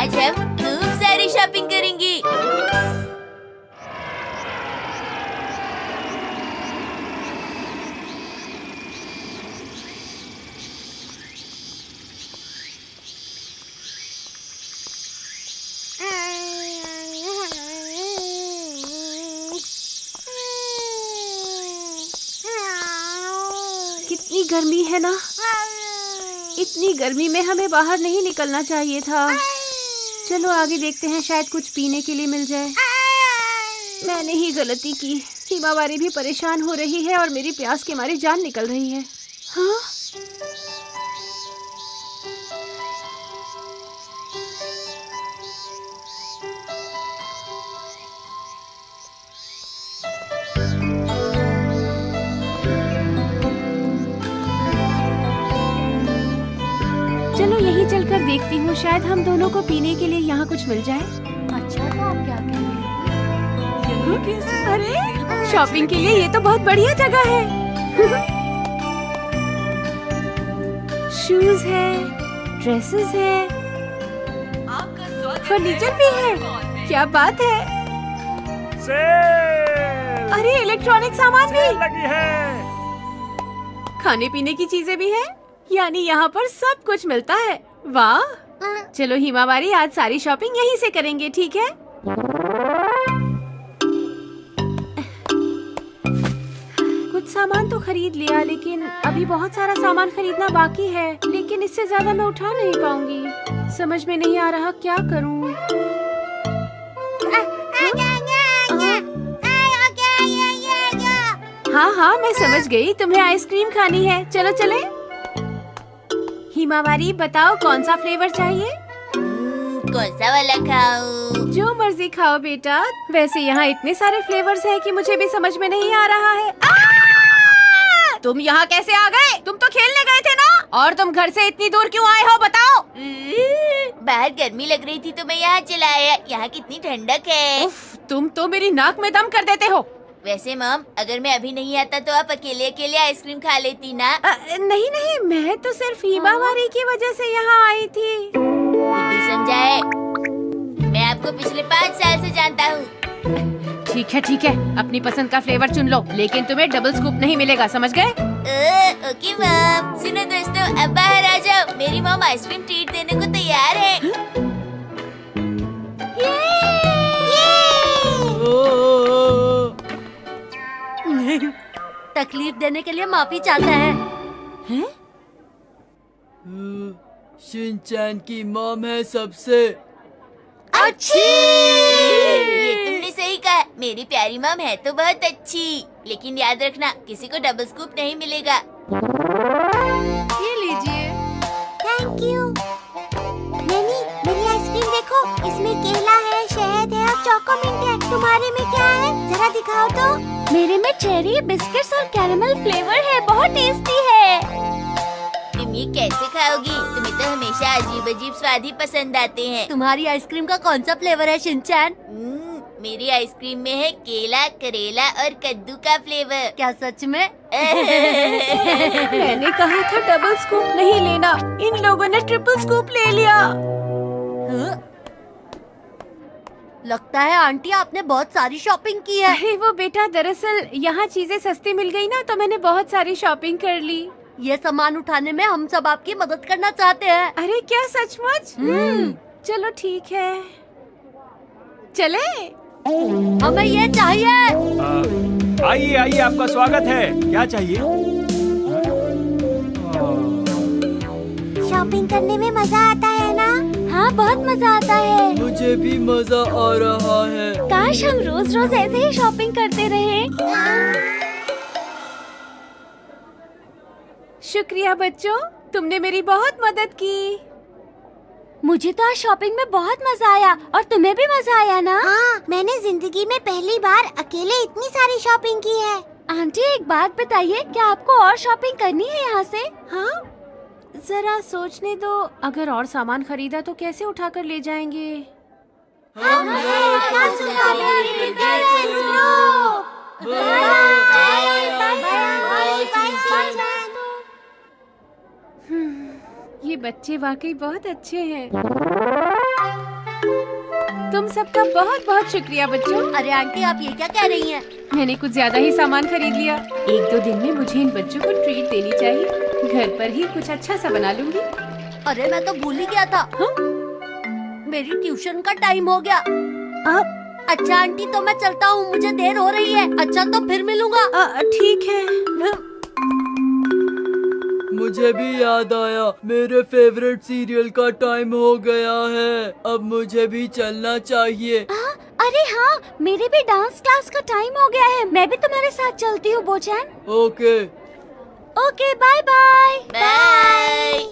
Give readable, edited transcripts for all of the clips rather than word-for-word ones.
आज हम खूब सारी शॉपिंग करेंगे। कितनी गर्मी है ना। इतनी गर्मी में हमें बाहर नहीं निकलना चाहिए था। चलो आगे देखते हैं, शायद कुछ पीने के लिए मिल जाए। मैंने ही गलती की। हिमावारी भी परेशान हो रही है और मेरी प्यास के मारे जान निकल रही है। हाँ? चलो यहीं चलकर देखती हूँ, शायद हम दोनों को पीने के लिए यहाँ कुछ मिल जाए। अच्छा, तो आप क्या कह रहे हैं? अरे शॉपिंग के लिए ये तो बहुत बढ़िया जगह है। शूज है, ड्रेसेस है, फर्नीचर भी है। क्या बात है। अरे इलेक्ट्रॉनिक सामान भी लगी है। खाने पीने की चीजें भी है, यानी यहाँ पर सब कुछ मिलता है। वाह। चलो हिमावारी, आज सारी शॉपिंग यहीं से करेंगे, ठीक है? कुछ सामान तो खरीद लिया, लेकिन अभी बहुत सारा सामान खरीदना बाकी है। लेकिन इससे ज्यादा मैं उठा नहीं पाऊंगी। समझ में नहीं आ रहा क्या करूं। हाँ हाँ, मैं समझ गई, तुम्हें आइसक्रीम खानी है। चलो चले। हिमावारी बताओ, कौन सा फ्लेवर चाहिए? कौन सा वाला खाऊं? जो मर्जी खाओ बेटा। वैसे यहाँ इतने सारे फ्लेवर्स हैं कि मुझे भी समझ में नहीं आ रहा है। तुम यहाँ कैसे आ गए? तुम तो खेलने गए थे ना। और तुम घर से इतनी दूर क्यों आए हो, बताओ? बाहर गर्मी लग रही थी तो मैं यहाँ चला आया। यहाँ कितनी ठंडक है। उफ, तुम तो मेरी नाक में दम कर देते हो। वैसे मॉम, अगर मैं अभी नहीं आता तो आप अकेले अकेले आइसक्रीम खा लेती ना। नहीं नहीं, मैं तो सिर्फ हिमावारी की वजह से यहाँ आई थी। बुद्धू समझाए। मैं आपको पिछले 5 साल से जानता हूँ। ठीक है, अपनी पसंद का फ्लेवर चुन लो, लेकिन तुम्हें डबल स्कूप नहीं मिलेगा, समझ गए? Okay mom. सुनो दोस्तों, अब बाहर आ जाओ। मेरी मॉम आइसक्रीम ट्रीट देने को तैयार है। तकलीफ देने के लिए माफी चाहता है। हैं? शिनचैन की मॉम है सबसे अच्छी। ये तुमने सही कहा। मेरी प्यारी मॉम है तो बहुत अच्छी, लेकिन याद रखना, किसी को डबल स्कूप नहीं मिलेगा। ये लीजिए। Thank you. नैनी, मेरी आइसक्रीम देखो, इसमें केला है, शहद है और चोकोमिंट है। तुम्हारे में क्या है? जरा दिखाओ तो। मेरे में चेरी, बिस्किट्स और कैरेमल फ्लेवर है, बहुत टेस्टी है। तुम ये कैसे खाओगी? तुम्हें तो हमेशा अजीब अजीब स्वाद ही पसंद आते हैं। तुम्हारी आइसक्रीम का कौन सा फ्लेवर है शिनचैन? मेरी आइसक्रीम में है केला, करेला और कद्दू का फ्लेवर। क्या सच में? मैंने कहा था डबल स्कूप नहीं लेना, इन लोगों ने ट्रिपल स्कूप ले लिया। लगता है आंटी आपने बहुत सारी शॉपिंग की है। अरे वो बेटा, दरअसल यहाँ चीजें सस्ती मिल गई ना, तो मैंने बहुत सारी शॉपिंग कर ली। ये सामान उठाने में हम सब आपकी मदद करना चाहते हैं। अरे क्या सचमुच? चलो ठीक है, चले। हमें ये चाहिए। आइए आइए, आपका स्वागत है। क्या चाहिए? शॉपिंग करने में मजा आता है ना? हाँ, बहुत मजा आता है। मुझे भी मजा आ रहा है। काश हम रोज रोज ऐसे ही शॉपिंग करते रहे। शुक्रिया बच्चों, तुमने मेरी बहुत मदद की। मुझे तो आज शॉपिंग में बहुत मजा आया, और तुम्हें भी मजा आया ना? हाँ, मैंने जिंदगी में पहली बार अकेले इतनी सारी शॉपिंग की है। आंटी एक बात बताइए, क्या आपको और शॉपिंग करनी है यहाँ से? हाँ, जरा सोचने दो। अगर और सामान खरीदा तो कैसे उठाकर ले जाएंगे? ये बच्चे वाकई बहुत अच्छे हैं। तुम सबका बहुत बहुत शुक्रिया बच्चों। अरे आंटी, आप ये क्या कह रही हैं? मैंने कुछ ज्यादा ही सामान खरीद लिया। 1-2 दिन में मुझे इन बच्चों को ट्रीट देनी चाहिए। घर पर ही कुछ अच्छा सा बना लूंगी। अरे मैं तो भूल ही गया था। मेरी ट्यूशन का टाइम हो गया। अच्छा आंटी, तो मैं चलता हूँ, मुझे देर हो रही है। अच्छा तो फिर मिलूंगा। ठीक है। मुझे भी याद आया, मेरे फेवरेट सीरियल का टाइम हो गया है। अब मुझे भी चलना चाहिए। अरे हाँ, मेरे भी डांस क्लास का टाइम हो गया है। मैं भी तुम्हारे साथ चलती हूँ बोचैन। Okay. Okay, bye bye. Bye.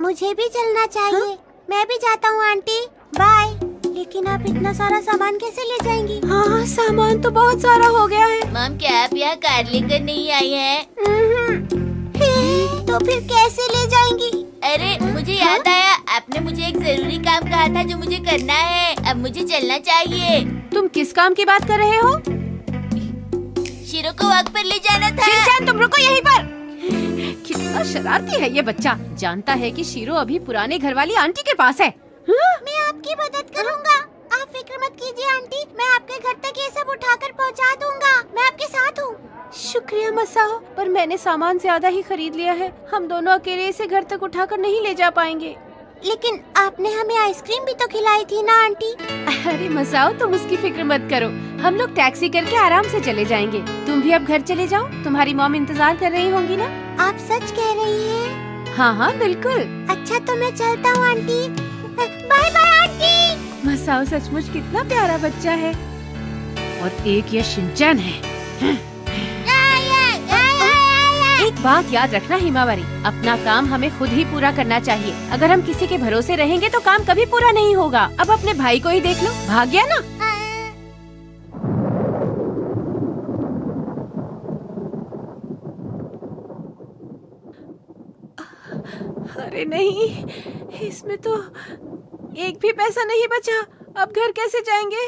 मुझे भी चलना चाहिए। मैं भी जाता हूँ आंटी, बाय। लेकिन आप इतना सारा सामान कैसे ले जाएंगी? हाँ, सामान तो बहुत सारा हो गया है। मॉम, क्या आप यहाँ कार लेकर नहीं आई हैं? तो फिर कैसे ले जाएंगी? अरे मुझे याद आया, आपने मुझे एक जरूरी काम कहा था जो मुझे करना है। अब मुझे चलना चाहिए। तुम किस काम की बात कर रहे हो? शीरो को वॉक पर ले जाना था। शिनचैन, तुम रुको यहीं पर। कितना शरारती है ये बच्चा। जानता है कि शीरो अभी पुराने घर वाली आंटी के पास है। मैं आपकी मदद करूँगा। आप फिक्र मत कीजिए आंटी, मैं आपके घर तक ये सब उठाकर पहुँचा दूँगा। मैं आपके साथ हूँ। शुक्रिया मसाओ, पर मैंने सामान ज्यादा ही खरीद लिया है। हम दोनों अकेले इसे घर तक उठाकर नहीं ले जा पाएंगे। लेकिन आपने हमें आइसक्रीम भी तो खिलाई थी ना आंटी? अरे मसाओ, तुम उसकी फिक्र मत करो। हम लोग टैक्सी करके आराम से चले जाएंगे। तुम भी अब घर चले जाओ, तुम्हारी मॉम इंतजार कर रही होंगी ना। आप सच कह रही हैं? हाँ हाँ बिल्कुल। अच्छा तो मैं चलता हूँ aunty. Bye bye aunty. Masao सचमुच कितना प्यारा बच्चा है। और एक ये शिनचैन है। एक बात याद रखना हिमावरी, अपना काम हमें खुद ही पूरा करना चाहिए। अगर हम किसी के भरोसे रहेंगे तो काम कभी पूरा नहीं होगा। अब अपने भाई को ही देख लो, भाग गया ना। अरे नहीं, इसमें तो एक भी पैसा नहीं बचा। अब घर कैसे जाएंगे?